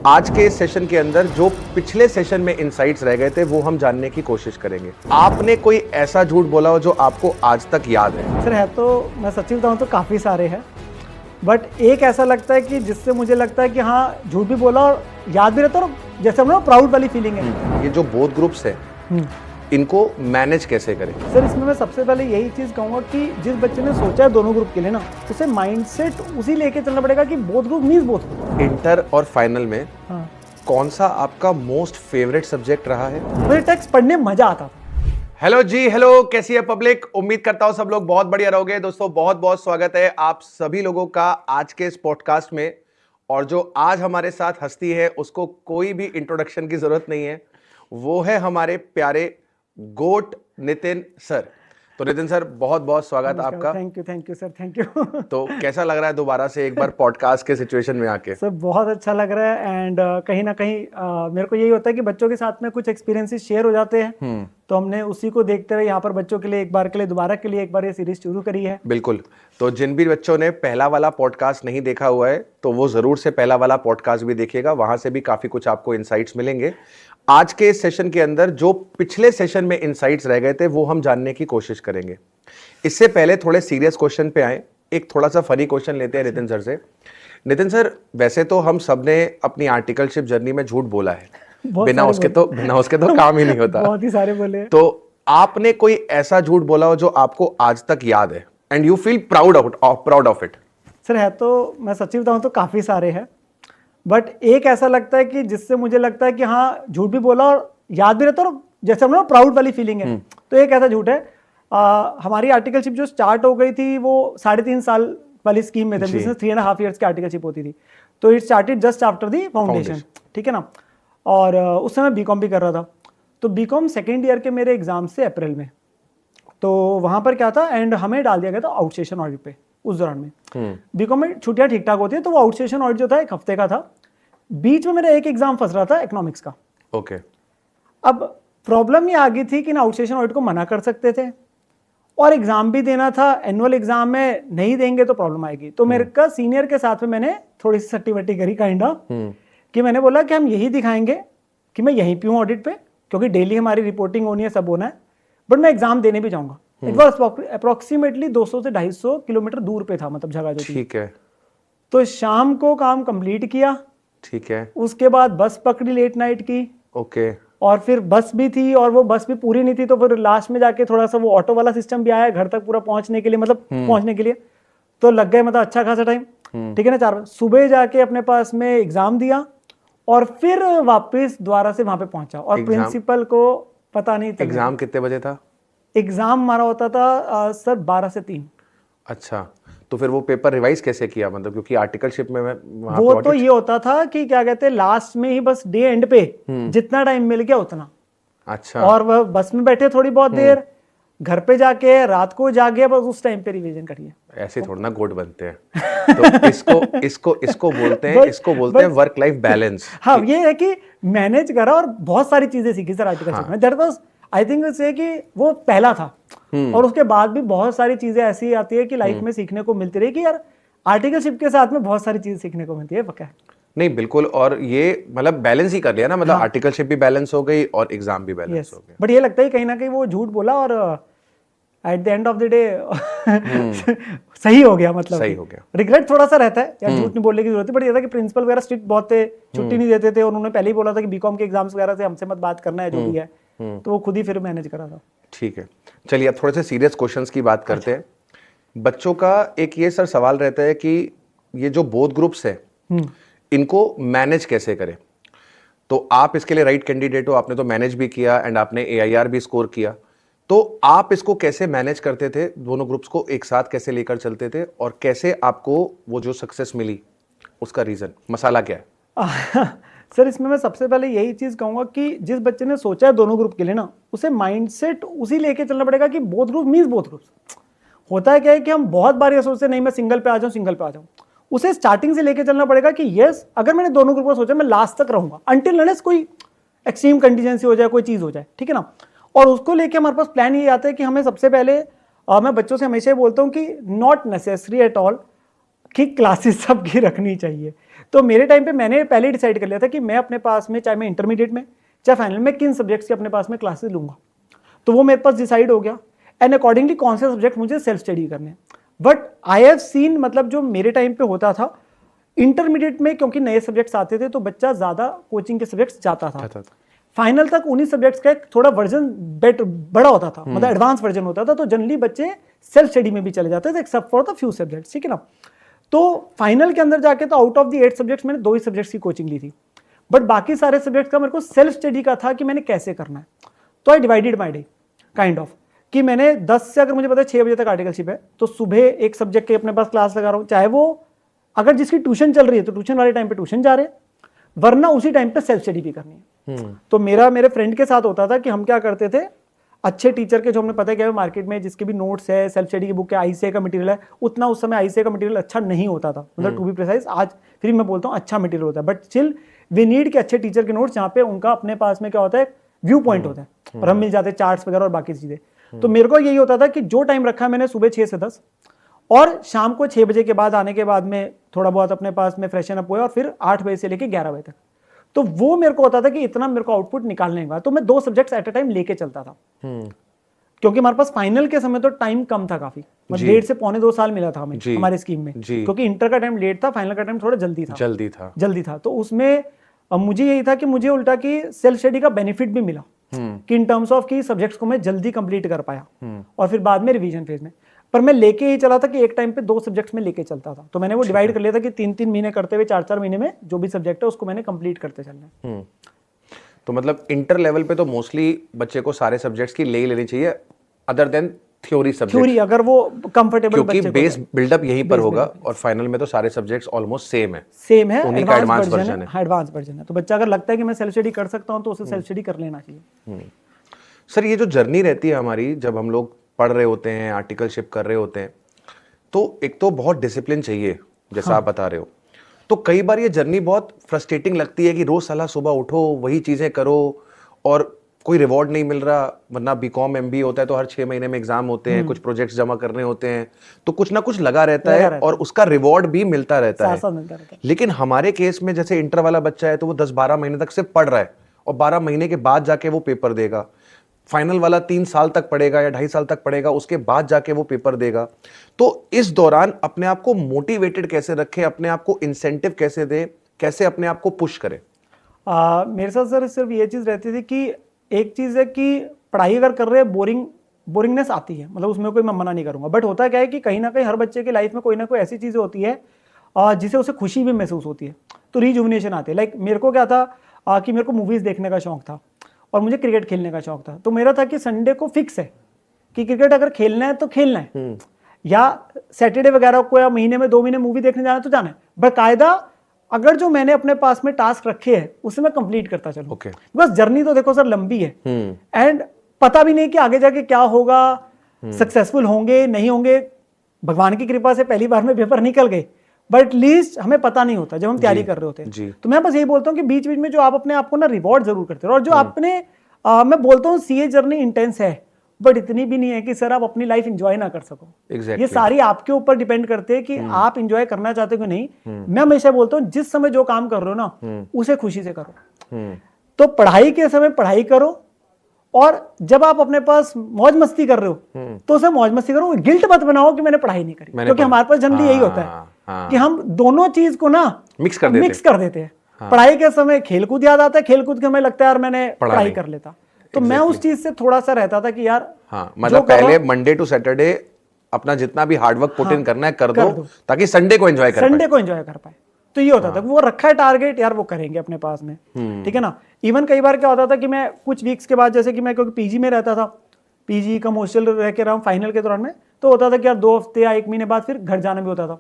आज के इस सेशन के अंदर जो पिछले सेशन में इनसाइट्स रह गए थे वो हम जानने की कोशिश करेंगे। आपने कोई ऐसा झूठ बोला हो जो आपको आज तक याद है? सर है तो मैं सच्ची बताऊं तो काफ़ी सारे हैं, बट एक ऐसा लगता है कि जिससे मुझे लगता है कि हाँ झूठ भी बोला और याद भी रहता है और जैसे हम लोग प्राउड वाली फीलिंग है। ये जो बोथ ग्रुप्स है इनको मैनेज कैसे करें? सर इसमें मैं सबसे पहले यही चीज़ कहूँगा कि जिस बच्चे ने सोचा है दोनों ग्रुप के लिए ना, उसे माइंडसेट उसी लेके चलना पड़ेगा कि both group means both group. Inter और फाइनल में हाँ, कौन सा आपका मोस्ट फेवरेट सब्जेक्ट रहा है? मुझे टेक्स्ट पढ़ने मजा आता था। हेलो जी, हेलो, कैसी है पब्लिक? उम्मीद करता हूं सब लोग बहुत बढ़िया रहोगे। दोस्तों बहुत बहुत स्वागत है आप सभी लोगों का आज के इस पॉडकास्ट में। और जो आज हमारे साथ हस्ती है उसको कोई भी इंट्रोडक्शन की जरूरत नहीं है, वो है हमारे प्यारे गोट नितिन सर। तो नितिन सर बहुत बहुत स्वागत आपका। Thank you sir, thank you. तो कैसा लग रहा है दोबारा से एक बार पॉडकास्ट के सिचुएशन में आके? सर बहुत अच्छा लग रहा है एंड कहीं ना कहीं मेरे को यही होता है कि बच्चों के साथ में कुछ एक्सपीरियंसेस शेयर हो जाते हैं, तो हमने उसी को देखते हुए यहाँ पर बच्चों के लिए एक बार के लिए दोबारा के लिए एक बार ये सीरीज शुरू करी है। बिल्कुल। तो जिन भी बच्चों ने पहला वाला पॉडकास्ट नहीं देखा हुआ है तो वो जरूर से पहला वाला पॉडकास्ट भी देखिएगा, वहां से भी काफी कुछ आपको इनसाइट्स मिलेंगे। आज के इस सेशन के अंदर जो पिछले सेशन में इनसाइट्स रह गए थे वो हम जानने की कोशिश करेंगे। इससे पहले थोड़े सीरियस क्वेश्चन पे आए, एक थोड़ा सा फनी क्वेश्चन लेते हैं नितिन सर से। नितिन सर, वैसे तो हम सबने अपनी आर्टिकलशिप जर्नी में झूठ बोला है, बिना उसके तो काम ही नहीं होता। बहुत ही सारे बोले। तो आपने कोई ऐसा झूठ बोला हो जो आपको आज तक याद है and you feel proud of it? Sir है तो मैं सच्ची बताऊं तो काफी सारे हैं, बट एक ऐसा लगता है कि जिससे मुझे लगता है कि हाँ झूठ भी बोला और याद भी रहता है और जैसे हम लोग प्राउड वाली फीलिंग है। तो एक ऐसा झूठ है, हमारी आर्टिकलशिप जो स्टार्ट हो गई थी वो 3.5 साल वाली स्कीम में थे, जिसमें 3.5 years की आर्टिकलशिप होती थी। तो it started just after the foundation, ठीक है ना। और उस समय बीकॉम भी कर रहा था, तो बीकॉम सेकेंड ईयर के मेरे एग्जाम से अप्रैल में, तो वहाँ पर क्या था एंड हमें डाल दिया गया था आउट सेशन ऑडिट पे। उस दौरान में बीकॉम में छुट्टियाँ ठीक ठाक होती है, तो वो आउट सेशन ऑडिट जो था 1 हफ्ते का था। बीच में मेरा एक एग्जाम फंस रहा था इकोनॉमिक्स का। ओके। अब प्रॉब्लम ये आ गई थी कि ना आउट सेशन ऑडिट को मना कर सकते थे और एग्जाम भी देना था। एनुअल एग्जाम में नहीं देंगे तो प्रॉब्लम आएगी। तो मेरे का सीनियर के साथ में मैंने थोड़ी सी सट्टी वट्टी करी काइंडा, कि मैंने बोला कि हम यही दिखाएंगे कि मैं यहीं पे हूँ ऑडिट पे, क्योंकि डेली हमारी रिपोर्टिंग होनी है, सब होना है, बट मैं एग्जाम देने भी जाऊंगा। इट वॉज अप्रोक्सीमेटली 200 से 250 किलोमीटर दूर पे था, मतलब जगह जो थी। ठीक है। तो शाम को काम कंप्लीट किया, ठीक है। उसके बाद बस पकड़ी लेट नाइट की। ओके। और फिर बस भी थी और वो बस भी पूरी नहीं थी, तो फिर लास्ट में जाके थोड़ा सा वो ऑटो वाला सिस्टम भी आया घर तक पूरा पहुंचने के लिए, मतलब पहुंचने के लिए। तो लग गए मतलब अच्छा खासा टाइम, ठीक है ना। 4 बजे सुबह जाके अपने पास में एग्जाम दिया और फिर वापस दोबारा से वहां पे पहुंचा और प्रिंसिपल को पता नहीं था। एग्जाम कितने बजे था? एग्जाम हमारा होता था सर 12 से 3। अच्छा, तो फिर वो पेपर रिवाइज कैसे किया? मतलब क्योंकि आर्टिकलशिप में वो तो ये होता था कि क्या कहते हैं, लास्ट में ही बस डे एंड पे जितना टाइम मिल गया उतना। अच्छा। और वह बस में बैठे थोड़ी बहुत देर, घर पे जाके रात को जागे, बस उस टाइम पे रिवीजन करिए। ऐसे थोड़ा ना गोट बनते हैं। तो इसको बोलते हैं वर्क लाइफ बैलेंस। हाँ, ये है कि मैनेज करा और बहुत सारी चीजें सीखी सर आर्टिकलशिप में। दैट वाज आई थिंक से कि वो पहला था। और उसके बाद भी बहुत सारी चीजें ऐसी आती है कि लाइफ में सीखने को मिलती रही, कि यार आर्टिकलशिप के साथ में बहुत सारी चीजें सीखने को मिलती है। पक्का नहीं, बिल्कुल। और ये मतलब बैलेंस ही कर लिया ना, मतलब आर्टिकलशिप भी बैलेंस हो गई और एग्जाम भी बैलेंस हो गया। बट ये लगता है कहीं ना कहीं वो झूठ बोला और at the end of the day सही हो गया, मतलब सही हो गया। रिग्रेट थोड़ा सा रहता है यार, झूठ नहीं बोलने की जरूरत है। बट ये था कि प्रिंसिपल वगैरह स्ट्रिक्ट बहुत थे, छुट्टी नहीं देते थे, और उन्होंने पहले ही बोला था कि बीकॉम के एग्जाम्स वगैरह से हमसे मत बात करना है, जो भी है। तो वो खुद ही फिर मैनेज करा था। ठीक है, चलिए अब थोड़े से सीरियस क्वेश्चंस की बात करते हैं। बच्चों का एक ये सर सवाल रहता है कि ये जो बोथ ग्रुप्स है इनको मैनेज कैसे करें? तो आप इसके लिए राइट कैंडिडेट हो, आपने तो मैनेज भी किया एंड आपने AIR भी स्कोर किया। तो आप इसको कैसे मैनेज करते थे? दोनों ग्रुप्स को एक साथ कैसे लेकर चलते थे और कैसे आपको वो जो सक्सेस मिली उसका रीजन, मसाला क्या है? सर इसमें मैं सबसे पहले यही चीज कहूंगा कि जिस बच्चे ने सोचा है दोनों ग्रुप के लिए ना, उसे माइंडसेट उसी लेके चलना पड़ेगा कि both group means both groups. होता है क्या है कि हम बहुत बार ये सोचते नहीं मैं सिंगल पे आ जाऊं, उसे स्टार्टिंग से लेके चलना पड़ेगा कि यस, अगर मैंने दोनों ग्रुप को सोचा मैं लास्ट तक रहूंगा, अनटिल अनलेस कोई एक्सट्रीम कंटीजेंसी हो जाए, कोई चीज हो जाए, ठीक है ना। और उसको लेके हमारे पास प्लान ये आता है कि हमें सबसे पहले, मैं बच्चों से हमेशा बोलता हूँ कि नॉट नेसेसरी एट ऑल कि क्लासेस सबकी रखनी चाहिए। तो मेरे टाइम पे मैंने पहले ही डिसाइड कर लिया था कि मैं अपने पास में, चाहे मैं इंटरमीडिएट में चाहे फाइनल में, किन सब्जेक्ट्स के अपने पास में क्लासेस लूंगा। तो वो मेरे पास डिसाइड हो गया एंड अकॉर्डिंगली कौन से सब्जेक्ट मुझे सेल्फ स्टडी करने हैं। बट आई हैव सीन, मतलब जो मेरे टाइम पे होता था इंटरमीडिएट में, क्योंकि नए सब्जेक्ट्स आते थे तो बच्चा ज़्यादा कोचिंग के सब्जेक्ट्स जाता था। फाइनल तक उन्हीं सब्जेक्ट्स का एक थोड़ा वर्जन बड़ा होता था, मतलब एडवांस वर्जन होता था, तो जनरली बच्चे सेल्फ स्टडी में भी चले जाते थे except for the few subjects, ठीक है ना। तो फाइनल के अंदर जाके तो आउट ऑफ द 8 सब्जेक्ट्स मैंने 2 ही सब्जेक्ट्स की कोचिंग ली थी, बट बाकी सारे सब्जेक्ट्स का मेरे को सेल्फ स्टडी का था कि मैंने कैसे करना है। तो I divided my day kind of, कि मैंने 10 से, अगर मुझे पता है 6 बजे तक आर्टिकलशिप है, तो सुबह एक सब्जेक्ट के अपने पास क्लास लगा रहा हूँ, चाहे वो अगर जिसकी ट्यूशन चल रही है तो ट्यूशन वाले टाइम पे ट्यूशन जा रहे हैं, वरना उसी टाइम पे सेल्फ स्टडी भी करनी है। तो मेरे फ्रेंड के साथ होता था कि हम क्या करते थे, अच्छे टीचर के जो हमें पता है कि मार्केट में जिसके भी नोट्स है, सेल्फ स्टडी की बुक है, आईसीए का मटेरियल है, उतना उस समय आईसीए का मटेरियल अच्छा नहीं होता था, मतलब टू बी प्रिसाइज। आज फिर मैं बोलता हूँ अच्छा मटेरियल होता है, बट स्टिल वी नीड के अच्छे टीचर के नोट्स जहाँ पे उनका अपने पास में क्या होता है, व्यू पॉइंट होता है, और हम मिल जाते हैं चार्ट्स वगैरह और बाकी चीजें। तो मेरे को यही होता था कि जो टाइम रखा मैंने सुबह 6 से 10 और शाम को 6 बजे के बाद आने के बाद में थोड़ा बहुत अपने पास में फ्रेशन अप हुआ, और फिर 8 बजे से लेके 11 बजे तक, तो वो मेरे को होता था कि इतना मेरे को आउटपुट निकालने का। तो मैं 2 सब्जेक्ट्स एट अ टाइम लेके चलता था, क्योंकि हमारे पास फाइनल के समय तो टाइम कम था काफी, मतलब 1.5 से पौने 2 साल मिला था हमें हमारे स्कीम में, क्योंकि इंटर का टाइम लेट था, फाइनल का टाइम थोड़ा जल्दी था। तो उसमें मुझे यही था कि मुझे उल्टा की सेल्फ स्टडी का बेनिफिट भी मिला, कि इन टर्म्स ऑफ की सब्जेक्ट्स को मैं जल्दी कंप्लीट कर पाया, और फिर बाद में रिवीजन फेज में। पर मैं लेके ही चला था कि एक टाइम पे 2 सब्जेक्ट्स में लेके चलता था, तो मैंने वो डिवाइड कर लिया था कि 3-3 महीने करते हुए 4-4 महीने में जो भी सब्जेक्ट है उसको मैंने कंप्लीट करते चलना है। तो मतलब इंटर लेवल पे तो मोस्टली बच्चे को सारे सब्जेक्ट्स की ले ही लेनी चाहिए, अदर देन थ्योरी सब्जेक्ट, अगर वो कंफर्टेबल, क्योंकि बेस बिल्डअप यहीं पर होगा, और फाइनल में तो सारे सब्जेक्ट्स ऑलमोस्ट सेम है, उन्हीं का एडवांस वर्जन है। एडवांस वर्जन है, तो बच्चा अगर लगता है कि मैं सेल्फ स्टडी कर सकता हूं तो उसे सेल्फ स्टडी कर लेना चाहिए। सर, ये जो जर्नी रहती है हमारी, जब हम लोग पढ़ रहे होते हैं, आर्टिकलशिप कर रहे होते हैं, तो एक तो बहुत डिसिप्लिन चाहिए, जैसा आप बता रहे हो। तो कई बार ये जर्नी बहुत फ्रस्ट्रेटिंग लगती है कि रोज साला सुबह उठो, वही चीजें करो, और कोई रिवॉर्ड नहीं मिल रहा। वरना बीकॉम एमबीए होता है तो हर 6 महीने में एग्जाम होते हैं, कुछ प्रोजेक्ट्स जमा करने होते हैं, तो कुछ ना कुछ लगा रहता है, और उसका रिवॉर्ड भी मिलता रहता है। लेकिन हमारे केस में जैसे इंटर वाला बच्चा है तो वो 10-12 महीने तक सिर्फ पढ़ रहा है, और 12 महीने के बाद जाके वो पेपर देगा। फाइनल वाला 3 साल तक पढ़ेगा या 2.5 साल तक पढ़ेगा, उसके बाद जाके वो पेपर देगा। तो इस दौरान अपने आप को मोटिवेटेड कैसे रखें, अपने आप को इंसेंटिव कैसे दें, कैसे अपने आप को पुश करें? मेरे साथ सर सिर्फ ये चीज़ रहती थी कि एक चीज़ है कि पढ़ाई अगर कर रहे हैं, बोरिंगनेस आती है, मतलब उसमें कोई मैं मना नहीं करूंगा, बट होता क्या है कि कहीं ना कहीं हर बच्चे की लाइफ में कोई ना कोई ऐसी चीज़ होती है जिसे उसे खुशी भी महसूस होती है, तो रिजुविनेशन आती है। लाइक मेरे को क्या था कि मेरे को मूवीज़ देखने का शौक था, और मुझे क्रिकेट खेलने का शौक था। तो मेरा था कि संडे को फिक्स है कि क्रिकेट अगर खेलना है तो खेलना है, या सैटरडे वगैरह को या महीने में 2 महीने मूवी देखने जाना है तो जाना है। बाकायदा अगर जो मैंने अपने पास में टास्क रखे हैं उसे मैं कंप्लीट करता चलूं। बस जर्नी तो देखो सर लंबी है, एंड पता भी नहीं कि आगे जाके क्या होगा, सक्सेसफुल होंगे नहीं होंगे। भगवान की कृपा से पहली बार में पेपर निकल गए, बट लीस्ट हमें पता नहीं होता जब हम तैयारी कर रहे होते हैं। तो मैं बस यही बोलता हूँ कि बीच बीच में जो आप अपने आप को ना रिवॉर्ड जरूर करते रहो, और जो आपने मैं बोलता हूँ सीए जर्नी इंटेंस है, बट इतनी भी नहीं है कि सर आप अपनी लाइफ एंजॉय ना कर सको। ये सारी आपके ऊपर डिपेंड करते हैं कि आप एंजॉय करना चाहते हो कि नहीं। मैं हमेशा बोलता हूँ जिस समय जो काम कर रहे हो ना उसे खुशी से करो। तो पढ़ाई के समय पढ़ाई करो, और जब आप अपने पास मौज मस्ती कर रहे हो तो उसे मौज मस्ती करो, गिल्ट मत बनाओ कि मैंने पढ़ाई नहीं करी, क्योंकि हमारे पास जनरली यही होता है कि हम दोनों चीज को ना मिक्स कर देते हैं। पढ़ाई के समय खेलकूद याद आता है, खेलकूद के समय लगता है यार मैंने पढ़ाई कर लेता। तो मैं उस चीज से थोड़ा सा रहता था कि यार मतलब पहले मंडे टू सैटरडे अपना जितना भी हार्डवर्क पुट इन करना है कर दो, ताकि संडे को एंजॉय कर पाए। तो ये होता था, वो रखा है टारगेट यार, वो करेंगे अपने पास में, ठीक है ना। इवन कई बार क्या होता था कि मैं कुछ वीक्स के बाद, जैसे कि मैं क्योंकि पीजी में रहता था, पीजी कम हॉस्टल रह के रहा हूँ फाइनल के दौरान में, तो होता था कि यार 2 हफ्ते या 1 महीने बाद फिर घर जाना भी होता था।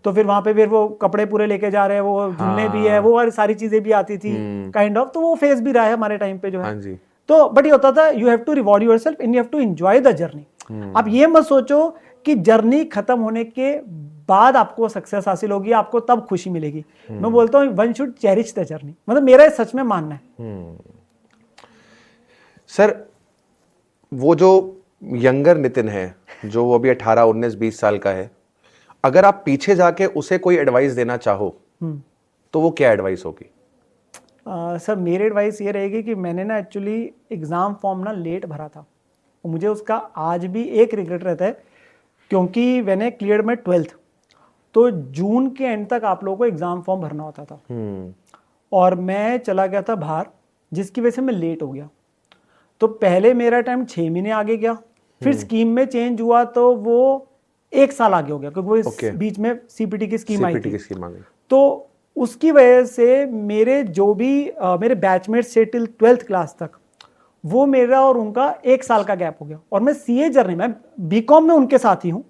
तो फिर वहां पे फिर वो कपड़े पूरे लेके जा रहे हैं, वो धुलने भी है, वो सारी चीजें भी आती थी काइंड ऑफ। तो वो फेज भी रहा है हमारे टाइम पे जो है। तो बट ये होता था you have to reward yourself and you have to enjoy the journey. आप ये मत सोचो कि जर्नी खत्म होने के बाद आपको सक्सेस हासिल होगी, आपको तब खुशी मिलेगी। मैं बोलता हूँ one should cherish the journey, मतलब मेरा सच में मानना है। सर, वो जो यंगर नितिन है, जो वो अभी 18, 19, 20 साल का है, अगर आप पीछे जाके उसे कोई एडवाइस देना चाहो तो वो क्या एडवाइस होगी? सर मेरी एडवाइस ये रहेगी कि मैंने ना एक्चुअली एग्ज़ाम फॉर्म ना लेट भरा था, और मुझे उसका आज भी एक रिग्रेट रहता है, क्योंकि मैंने क्लियर में 12th, तो जून के एंड तक आप लोगों को एग्ज़ाम फॉर्म भरना होता था, और मैं चला गया था बाहर, जिसकी वजह से मैं लेट हो गया। तो पहले मेरा टाइम 6 महीने आगे गया, फिर स्कीम में चेंज हुआ तो वो 1 साल आगे हो गया, क्योंकि वो इस बीच में सीपीटी की स्कीम आई थी। तो उसकी वजह से मेरे जो भी मेरे बैचमेट्स थे टिल 12th क्लास तक, वो मेरा और उनका 1 साल का गैप हो गया। और मैं सीए जर्नी में बीकॉम में उनके साथ ही हूँ,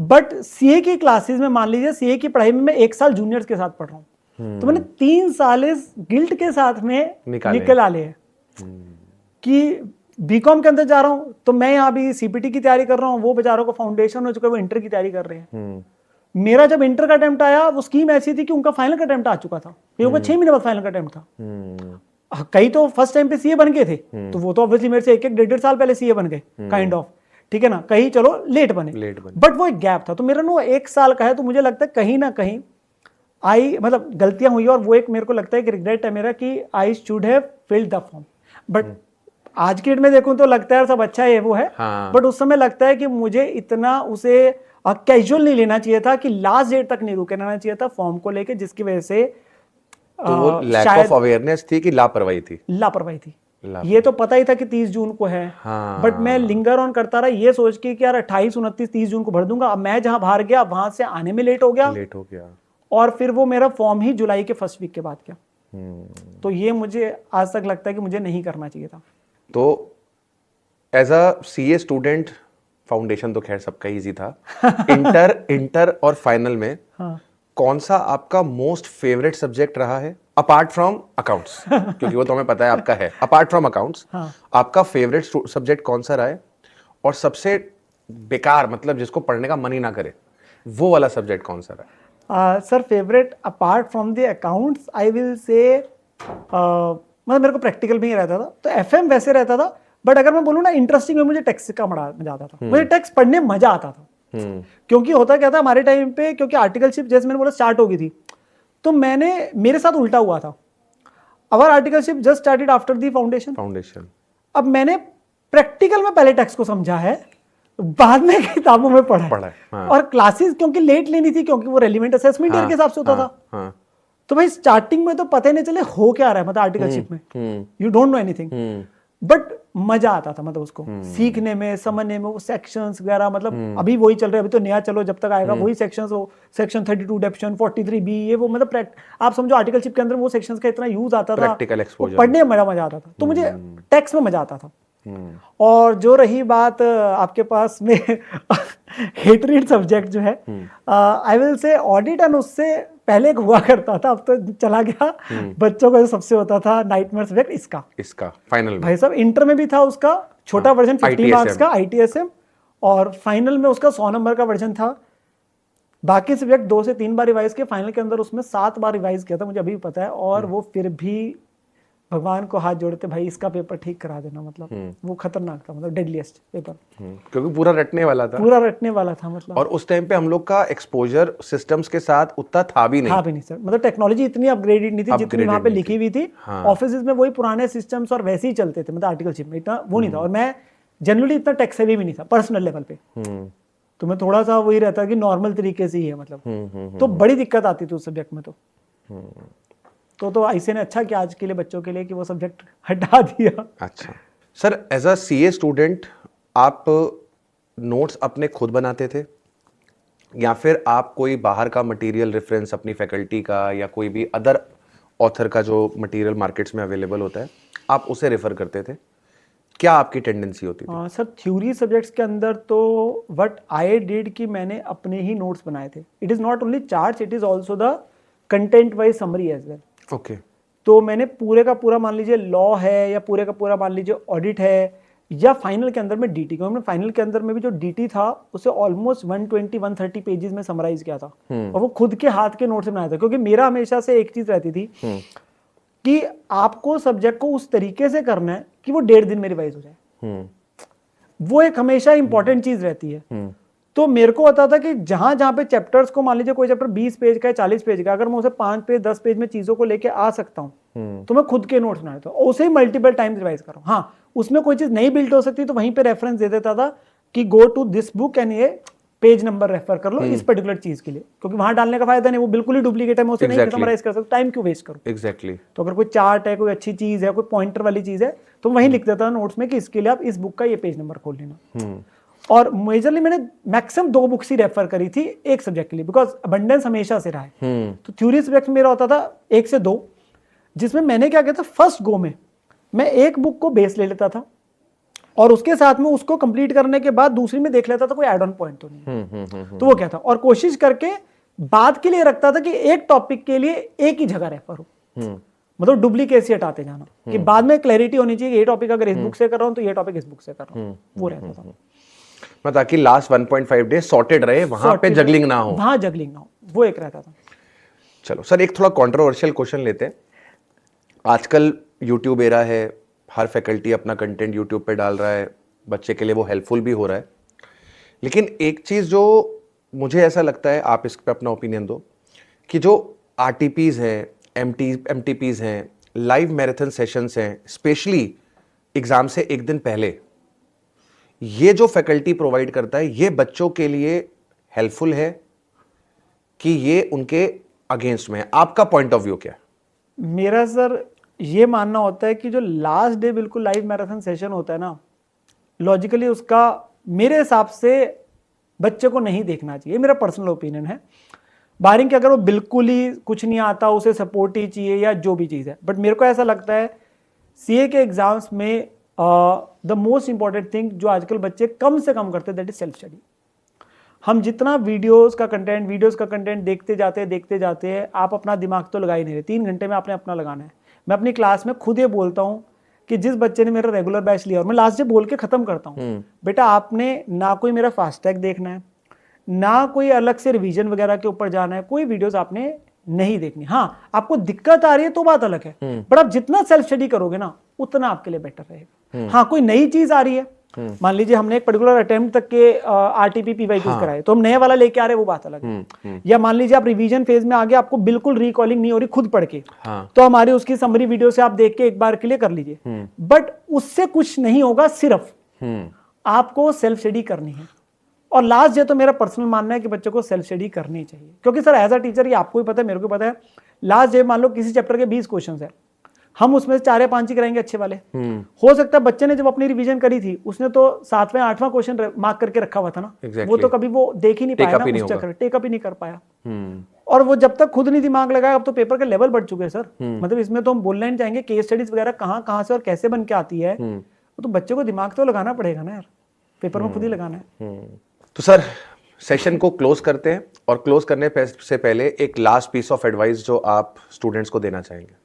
बट सीए की क्लासेस में मान लीजिए सीए की पढ़ाई में मैं 1 साल जूनियर्स के साथ पढ़ रहा हूँ। तो मैंने 3 साल इस गिल्ट के साथ में निकल ले कि बीकॉम के अंदर जा रहा हूँ, तो मैं यहाँ भी सीपीटी की तैयारी कर रहा हूँ, वो बेचारों को फाउंडेशन हो चुका है, वो इंटर की तैयारी कर रहे हैं। मेरा जब इंटर का अटेम्प्ट आया, वो स्कीम ऐसी थी कि उनका फाइनल का अटेम्प्ट आ चुका था, क्योंकि 6 महीने बाद फाइनल का अटेम्प्ट था। कई तो फर्स्ट टाइम पे सीए बन गए थे, तो वो तो ऑब्वियसली मेरे से 1-1.5 साल पहले सीए बन गए, काइंड ऑफ, ठीक है ना। कहीं चलो लेट बने, बट वो एक गैप था। तो मेरा ना 1 साल का है, तो मुझे लगता है कहीं ना कहीं मतलब गलतियां हुई, और वो एक मेरे को लगता है कि रिग्रेट है मेरा कि I should have filled the form. But आज की डेट में देखूं तो लगता है सब अच्छा है वो है, बट उस समय लगता है कि मुझे इतना उसे कैजुअल नहीं लेना चाहिए था, कि लास्ट डेट तक नहीं रुके रहना चाहिए था फॉर्म को लेके, जिसकी वजह से तो वो लैक ऑफ अवेयरनेस थी कि लापरवाही थी? ये तो पता ही था कि 30 जून को है, बट मैं लिंगर ऑन करता रहा ये सोच के कि यार 28, 29, 30 जून को भर दूंगा। अब मैं जहां बाहर गया वहां से आने में लेट हो गया, और फिर वो मेरा फॉर्म ही जुलाई के फर्स्ट वीक के बाद गया। तो ये मुझे आज तक लगता है कि मुझे नहीं करना चाहिए था। तो as a CA student, foundation तो खैर सबका इजी था, इंटर और फाइनल में कौन सा आपका मोस्ट फेवरेट सब्जेक्ट रहा है, अपार्ट फ्रॉम अकाउंट्स? क्योंकि वो तो हमें पता है आपका है, अपार्ट फ्रॉम अकाउंट्स आपका फेवरेट सब्जेक्ट कौन सा रहा है? और सबसे बेकार, मतलब जिसको पढ़ने का मन ही ना करे, वो वाला सब्जेक्ट कौन सा रहा? Sir favourite apart from the accounts I will say, मतलब मेरे को प्रैक्टिकल में ही रहता था, तो एफएम वैसे रहता था, बट अगर मैं बोलूँ ना इंटरेस्टिंग में, मुझे टेक्स्ट का मजा आता था। मुझे टेक्स्ट पढ़ने में मजा आता था, क्योंकि होता क्या था हमारे टाइम पे, क्योंकि आर्टिकलशिप जैसे मैंने बोला स्टार्ट हो गई थी, तो मेरे साथ उल्टा हुआ था। Our articleship just started after the foundation. अब मैंने प्रैक्टिकल में पहले टेक्स्ट को समझा है, बाद में किताबों में पढ़ा है। और क्लासेस क्योंकि लेट लेनी थी, क्योंकि वो रेलिवेंट असेसमेंट ईयर के हिसाब से होता था, तो भाई स्टार्टिंग में तो पता ही नहीं चले हो क्या रहा है, मतलब आर्टिकलशिप में you don't know anything, but मजा आता था, मतलब उसको सीखने में, समझने में, वो सेक्शंस वगैरह, मतलब अभी वही चल रहे हैं, अभी तो नया, चलो जब तक आएगा वही सेक्शंस, वो सेक्शन 32 डेप्शन 43B, ये वो, मतलब आप समझो आर्टिकलशिप के अंदर वो सेक्शंस का इतना यूज आता था, पढ़ने में मजा आता था। तो मुझे टेक्स्ट में मजा आता था। और जो रही बात आपके पास में हेट रीड सब्जेक्ट जो है, I will say audit, and उससे पहले एक हुआ करता था, अब तो चला गया, बच्चों का जो सबसे होता था नाइटमेयर सब्जेक्ट, इसका फाइनल भाई साहब इंटर में भी था उसका छोटा वर्जन 50 मार्क्स का ITSM, और फाइनल में उसका 100 नंबर का वर्जन था। बाकी सब्जेक्ट 2 से 3 बार रिवाइज किया, फाइनल के अंदर उसमें 7 बार रिवाइज किया था, मुझे अभी पता है। और वो फिर भी भगवान को हाथ जोड़ते, भाई इसका पेपर ठीक करा देना, मतलब वो खतरनाक था, मतलब डेडलीस्ट पेपर, क्योंकि पूरा रटने वाला था, मतलब। और उस टाइम पे हम लोग का एक्सपोजर सिस्टम्स के साथ उतना था भी नहीं सर, मतलब टेक्नोलॉजी इतनी अपग्रेडेड नहीं थी जितनी वहां पे लिखी हुई थी। ऑफिसेज में वही पुराने सिस्टम्स और वैसे ही चलते थे, मतलब आर्टिकलशिप में इतना वो नहीं था। और मैं जनरली इतना टेक सेवी भी नहीं था पर्सनल लेवल पे, तो मैं थोड़ा सा वही रहता कि नॉर्मल तरीके से ही है, मतलब। तो बड़ी दिक्कत आती थी उस सब्जेक्ट में। तो ऐसे ने अच्छा किया आज के लिए बच्चों के लिए कि वो सब्जेक्ट हटा दिया। अच्छा sir, as a CA student आप नोट्स अपने खुद बनाते थे, या फिर आप कोई बाहर का मटेरियल रेफरेंस अपनी फैकल्टी का या कोई भी अदर ऑथर का जो मटेरियल मार्केट्स में अवेलेबल होता है आप उसे रेफर करते थे? क्या आपकी टेंडेंसी होती थी? सर थ्योरी सब्जेक्ट्स के अंदर तो व्हाट आई डिड कि मैंने अपने ही नोट्स बनाए थे। It is not only charts, it is also the content wise summary as well. Okay. तो मैंने पूरे का पूरा मान लीजिए लॉ है, या पूरे का पूरा मान लीजिए ऑडिट है, या फाइनल के अंदर में डीटी, क्योंकि फाइनल के अंदर में भी जो डीटी था उसे ऑलमोस्ट 120-130 पेजेस में समराइज किया था, और वो खुद के हाथ के नोट से बनाया था। क्योंकि मेरा हमेशा से एक चीज रहती थी कि आपको सब्जेक्ट को उस तरीके से करना है कि वो 1.5 दिन में रिवाइज हो जाए। वो एक हमेशा इंपॉर्टेंट चीज रहती है। तो मेरे को होता था कि जहां जहां पे चैप्टर्स को, मान लीजिए कोई चैप्टर 20 पेज का है, 40 पेज का, अगर मैं उसे 5 पेज 10 पेज में चीजों को लेके आ सकता हूँ तो मैं खुद के नोट्स बना देता हूँ, उसे मल्टीपल टाइम्स रिवाइज कर रहा हूँ। हाँ, उसमें कोई चीज नहीं बिल्ट हो सकती तो वहीं पे रेफरेंस दे देता था कि go to this book and ये पेज नंबर रेफर कर लो इस पर्टिकुलर चीज के लिए, क्योंकि वहां डालने का फायदा नहीं, वो बिल्कुल ही डुप्लीकेट है, मैं उसे नहीं समराइज कर सकता, टाइम क्यों वेस्ट करूं। एग्जैक्टली। तो अगर कोई चार्ट है, कोई अच्छी चीज है, कोई पॉइंटर वाली चीज है, तो वहीं लिख देता नोट्स में कि इसके लिए आप इस बुक का ये पेज नंबर खोल लेना। और मेजरली मैंने मैक्सिमम 2 बुक्स ही रेफर करी थी एक सब्जेक्ट के लिए, बिकॉज अबंडेंस हमेशा से रहा है। तो थ्योरी सब्जेक्ट मेरा होता था 1 से 2, जिसमें मैंने क्या किया था, फर्स्ट गो में मैं एक बुक को बेस ले लेता था और उसके साथ में उसको कंप्लीट करने के बाद दूसरी में देख लेता था कोई एड ऑन पॉइंट तो नहीं। तो वो क्या था, और कोशिश करके बाद के लिए रखता था कि एक टॉपिक के लिए एक ही जगह रेफर हो, मतलब डुप्लीकेसी हटाते जाना, कि बाद में क्लैरिटी होनी चाहिए कि ये टॉपिक अगर इस बुक से कर रहा हूं तो ये टॉपिक इस बुक से कर रहा हूं, वो रहता था। मतलब ताकि लास्ट 1.5 डे सॉर्टेड रहे, वहां पे जगलिंग ना हो, वहां जगलिंग ना हो, वो एक रहता था। चलो सर, एक थोड़ा कंट्रोवर्शियल क्वेश्चन लेते हैं। आजकल यूट्यूब एरा है, हर फैकल्टी अपना कंटेंट यूट्यूब पे डाल रहा है, बच्चे के लिए वो हेल्पफुल भी हो रहा है, लेकिन एक चीज़ जो मुझे ऐसा लगता है, आप इस पर अपना ओपिनियन दो, कि जो RTPs हैं, MTPs हैं, लाइव मैराथन सेशंस हैं, स्पेशली एग्ज़ाम से एक दिन पहले, ये जो फैकल्टी प्रोवाइड करता है, ये बच्चों के लिए हेल्पफुल है कि ये उनके अगेंस्ट में है? आपका पॉइंट ऑफ व्यू क्या है? मेरा सर ये मानना होता है कि जो लास्ट डे बिल्कुल लाइव मैराथन सेशन होता है ना, लॉजिकली उसका मेरे हिसाब से बच्चे को नहीं देखना चाहिए, मेरा पर्सनल ओपिनियन है। बारिंग कि अगर वो बिल्कुल ही कुछ नहीं आता, उसे सपोर्ट ही चाहिए या जो भी चीज़ है, बट मेरे को ऐसा लगता है CA के एग्जाम्स में द मोस्ट इंपॉर्टेंट थिंग जो आजकल बच्चे कम से कम करते हैं, दैट इज सेल्फ स्टडी। हम जितना वीडियोस का कंटेंट देखते जाते हैं, आप अपना दिमाग तो लगा ही नहीं रहे। 3 घंटे में आपने अपना लगाना है। मैं अपनी क्लास में खुद ये बोलता हूँ कि जिस बच्चे ने मेरा रेगुलर बैच लिया, और मैं लास्ट डे बोल के खत्म करता हूँ, बेटा आपने ना कोई मेरा फास्टैग देखना है, ना कोई अलग से रिवीजन वगैरह के ऊपर जाना है, कोई वीडियोस आपने नहीं देखनी। हाँ, आपको दिक्कत आ रही है तो बात अलग है, बट आप जितना सेल्फ स्टडी करोगे ना, उतना आपके लिए बेटर रहेगा। हाँ, कोई नई चीज आ रही है, मान लीजिए हमने एक पर्टिकुलर अटेम्प्ट तक के RTP PYQs कराए, तो हम नए वाला लेके आ रहे हैं, वो बात अलग है। या मान लीजिए आप रिवीजन फेज में आगे, आपको बिल्कुल रिकॉलिंग नहीं हो रही खुद पढ़ के, तो हमारी उसकी समरी वीडियो से आप देख के एक बार के लिए कर लीजिए, बट उससे कुछ नहीं होगा, सिर्फ आपको सेल्फ स्टडी करनी है। और लास्ट डे तो मेरा पर्सनल मानना है कि बच्चों को सेल्फ स्टडी करनी चाहिए, क्योंकि सर एज अ टीचर, ये आपको भी पता है, मेरे को पता है, लास्ट डे मान लो किसी चैप्टर के 20 क्वेश्चन है, हम उसमें से 4 या 5 ही कराएंगे अच्छे वाले। हो सकता है बच्चे ने जब अपनी रिवीजन करी थी, उसने तो 7वां 8वां क्वेश्चन मार्क करके रखा हुआ था ना, वो तो कभी वो देख ही नहीं पाया ना, उस चक्कर टेकअप ही नहीं कर पाया। और वो जब तक खुद नहीं दिमाग लगाया, अब तो पेपर के लेवल बढ़ चुके हैं सर, मतलब इसमें तो हम बोलना नहीं चाहेंगे, केस स्टडीज वगैरह कहाँ से और कैसे बन के आती है, तो बच्चे को दिमाग तो लगाना पड़ेगा ना यार, पेपर में खुद ही लगाना है। तो सर, सेशन को क्लोज करते हैं, और क्लोज करने से पहले एक लास्ट पीस ऑफ एडवाइस जो आप स्टूडेंट्स को देना चाहेंगे।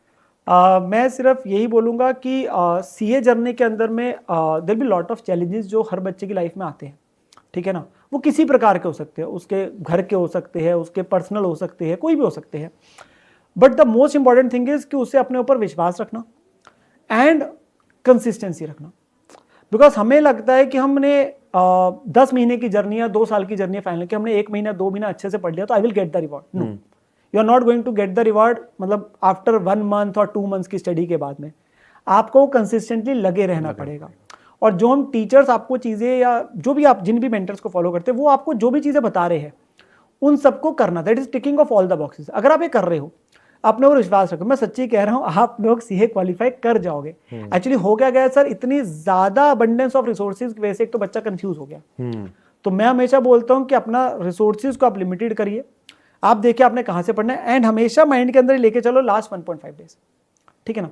मैं सिर्फ यही बोलूँगा कि CA जर्नी के अंदर में there be lot of challenges जो हर बच्चे की लाइफ में आते हैं, ठीक है ना, वो किसी प्रकार के हो सकते हैं, उसके घर के हो सकते हैं, उसके पर्सनल हो सकते हैं, कोई भी हो सकते हैं, but the most important thing is कि उसे अपने ऊपर विश्वास रखना एंड कंसिस्टेंसी रखना। बिकॉज हमें लगता है कि हमने 10 महीने की जर्नी या 2 साल की जर्नी फाइनल कि हमने 1 महीना 2 महीना अच्छे से पढ़ लिया तो I will get the reward. No, you are not going to get the reward, मतलब आफ्टर 1 मंथ और 2 मंथ्स की स्टडी के बाद में आपको कंसिस्टेंटली लगे रहना पड़ेगा। और जो हम टीचर्स आपको चीज़ें, या जो भी आप जिन भी मेंटर्स को फॉलो करते हैं, वो आपको जो भी चीज़ें बता रहे हैं उन सबको करना, that is ticking of all the boxes. अगर आप ये कर रहे हो, अपने ऊपर विश्वास रखो, मैं सच्ची कह रहा हूँ, आप लोग CA क्वालिफाई कर जाओगे। एक्चुअली हो क्या गया सर, इतनी ज्यादा अबंडेंस ऑफ रिसोर्सेज की वजह से एक तो बच्चा कंफ्यूज हो गया। तो मैं हमेशा बोलता हूँ कि अपना रिसोर्सेज को आप लिमिटेड करिए, आप देखिए आपने कहाँ से पढ़ना है, एंड हमेशा माइंड के अंदर लेके चलो लास्ट 1.5 डेज, ठीक है ना।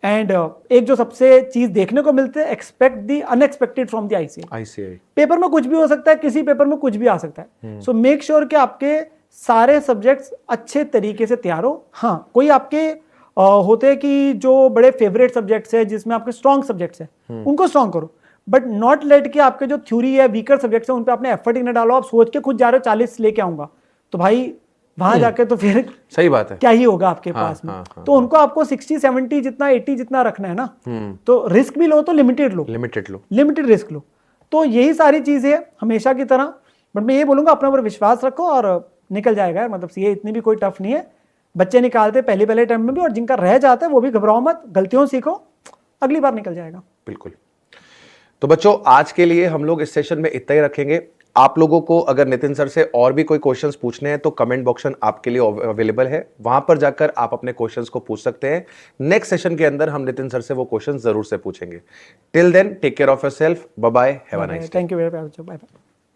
एंड एक जो सबसे चीज देखने को मिलते हैं, expect the unexpected from the ICAI। Paper में कुछ भी हो सकता है, किसी पेपर में कुछ भी आ सकता है, सो मेक श्योर कि आपके सारे सब्जेक्ट्स अच्छे तरीके से तैयार हो। हाँ, कोई आपके होते हैं कि जो बड़े फेवरेट सब्जेक्ट्स है, जिसमें आपके स्ट्रॉन्ग सब्जेक्ट्स है, उनको स्ट्रॉन्ग करो, बट नॉट लेट कि आपके जो थ्योरी है, वीकर सब्जेक्ट्स है, उन पे आपने एफर्ट ही ना डालो। आप सोच के खुद जा रहे हो 40 लेके आऊंगा, तो भाई वहां जाके तो फिर सही बात है, क्या ही होगा आपके पास में। तो उनको आपको 60 70 जितना 80 जितना रखना है ना, तो रिस्क भी लो तो लिमिटेड रिस्क लो। तो यही सारी चीजें हमेशा की तरह बट मैं ये बोलूँगा अपने ऊपर विश्वास रखो और निकल जाएगा यार, मतलब सीए इतनी भी कोई टफ नहीं है, बच्चे निकालते पहले अटेम्प्ट में भी, और जिनका रह जाता है वो भी घबराओ मत, गलतियों सीखो, अगली बार निकल जाएगा। बिल्कुल। तो बच्चों आज के लिए हम लोग इस सेशन में इतना ही रखेंगे। आप लोगों को अगर नितिन सर से और भी कोई क्वेश्चंस पूछने हैं तो कमेंट बॉक्स आपके लिए अवेलेबल है, वहां पर जाकर आप अपने क्वेश्चंस को पूछ सकते हैं। नेक्स्ट सेशन के अंदर हम नितिन सर से वो क्वेश्चंस जरूर से पूछेंगे। Till then take care of yourself, bye bye, have a nice day. Thank you very much, bye bye.